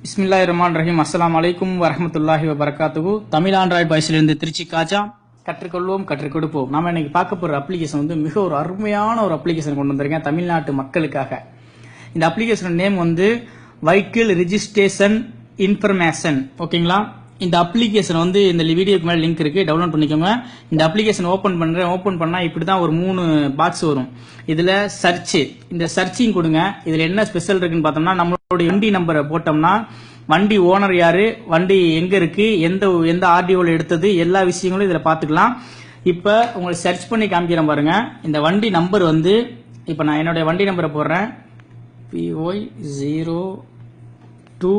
பிஸ்மில்லாஹிர்ரஹ்மானிர்ரஹீம். அஸ்ஸலாமு அலைக்கும் வரஹ்மத்துல்லாஹி வபரகாத்துஹு. தமிழ் ஆண்ட்ராய்டு பாய்ஸிலிருந்து திருச்சி காஜா. கற்றுக்கொள்வோம், கற்றுக் கொடுப்போம். நாம இன்னைக்கு பார்க்க போற அப்ளிகேஷன் வந்து மிக ஒரு அருமையான ஒரு அப்ளிகேஷன் கொண்டு வந்திருக்கேன் தமிழ்நாட்டு மக்களுக்காக. இந்த அப்ளிகேஷன் நேம் வந்து வெஹிக்கிள் ரிஜிஸ்ட்ரேஷன் இன்ஃபர்மேஷன். ஓகேங்களா? இந்த அப்ளிகேஷன் வந்து இந்த வீடியோக்கு மேலே லிங்க் இருக்கு, டவுன்லோட் பண்ணிக்கோங்க. இந்த அப்ளிகேஷன் ஓப்பன் பண்றேன். ஓப்பன் பண்ணா இப்படி தான் ஒரு 3 பாக்ஸ் வரும். இதுல சர்ச், இந்த சர்ச்சிங் கொடுங்க. இதுல என்ன ஸ்பெஷல் இருக்குன்னு பார்த்தோம்னா, நம்மளுடைய வண்டி நம்பரை போட்டோம்னா வண்டி ஓனர் யாரு, வண்டி எங்க இருக்கு, எந்த ஆர்டிஓல எடுத்தது, எல்லா விஷயங்களும் இதுல பாத்துக்கலாம். இப்ப உங்களுக்கு சர்ச் பண்ணி காமிக்கிறேன் பாருங்க. இந்த வண்டி நம்பர் வந்து இப்ப நான் என்னுடைய வண்டி நம்பரை போடுறேன். PY02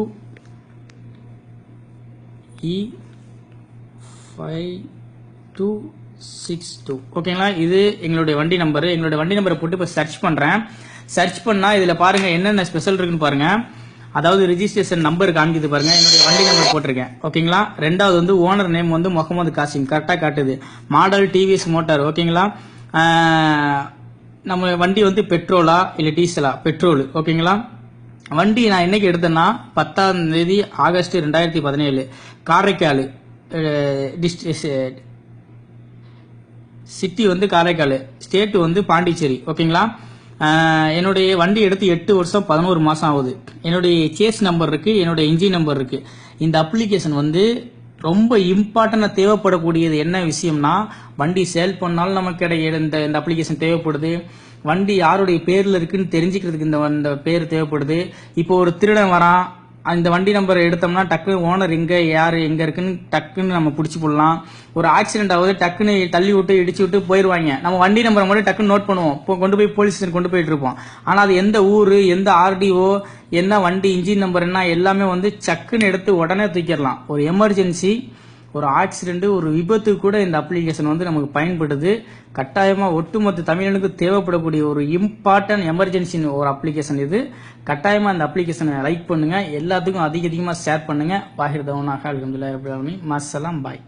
E5262. ஓகேங்களா? இது எங்களுடைய வண்டி நம்பர். எங்களுடைய வண்டி நம்பரை போட்டு இப்போ சர்ச் பண்றேன். சர்ச் பண்ணா இதுல பாருங்க என்னென்ன ஸ்பெஷல் இருக்குன்னு பாருங்க. அதாவது ரிஜிஸ்ட்ரேஷன் நம்பர் காமிக்குது பாருங்க. என்னுடைய வண்டி நம்பர் போட்டிருக்கேன். ஓகேங்களா? ரெண்டாவது வந்து ஓனர் நேம் வந்து முகமது காசிம், கரெக்டா காட்டுது. Model TVS motor. ஓகேங்களா? நம்ம வண்டி வந்து பெட்ரோலா இல்ல டீசலா? பெட்ரோல். ஓகேங்களா? வண்டி நான் என்னைக்கு எடுத்தேன்னா 10ஆம் தேதி ஆகஸ்ட் 2017. காரைக்கால் சிட்டி வந்து காரைக்கால், ஸ்டேட் வந்து பாண்டிச்சேரி. ஓகேங்களா? என்னுடைய வண்டி எடுத்து 8 வருஷம் 11 மாசம் ஆகுது. என்னுடைய சேஸ் நம்பர் இருக்கு, என்னுடைய இன்ஜின் நம்பர் இருக்கு. இந்த அப்ளிகேஷன் வந்து ரொம்ப இம்பார்ட்டன்டா தேவைப்படக்கூடியது என்ன விஷயம்னா, வண்டி சேல் பண்ணாலும் நமக்கு இந்த அப்ளிகேஷன் தேவைப்படுது. வண்டி யாருடைய பேர்ல இருக்குன்னு தெரிஞ்சுக்கிறதுக்கு இந்த பேர் தேவைப்படுது. இப்போ ஒரு திருடன் வரான், அந்த வண்டி நம்பர் எடுத்தோம்னா டக்குன்னு ஓனர் யாரு எங்க இருக்குன்னு டக்குன்னு நம்ம பிடிச்சி போடலாம். ஒரு ஆக்சிடென்ட் ஆகுது, டக்குன்னு தள்ளி விட்டு இடிச்சு விட்டு போயிருவாங்க. நம்ம வண்டி நம்பரை மட்டும் டக்குன்னு நோட் பண்ணுவோம், கொண்டு போய் போலீஸ் ஸ்டேஷன் கொண்டு போயிட்டு இருப்போம். ஆனா அது எந்த ஊரு, எந்த ஆர்டிஓ, என்ன வண்டி இன்ஜின் நம்பர் என்ன எல்லாமே வந்து சக்குன்னு எடுத்து உடனே தூக்கிடலாம். ஒரு எமர்ஜென்சி, ஒரு ஆக்சிடென்ட், ஒரு விபத்து கூட இந்த அப்ளிகேஷன் வந்து நமக்கு பயன்படுது. கட்டாயமா ஒட்டுமொத்த தமிழனுக்கு தேவைப்படக்கூடிய ஒரு இம்பார்ட்டன்ட் எமர்ஜென்சி ஒரு அப்ளிகேஷன் இது. கட்டாயமா இந்த அப்ளிகேஷனை லைக் பண்ணுங்க, எல்லாத்துக்கும் அதிகமா ஷேர் பண்ணுங்க. வாஹிர் தவனாக அல்ஹம்துலில்லாஹி ரப்பில் ஆலமீன். மஸ்ஸலாம், பாய்.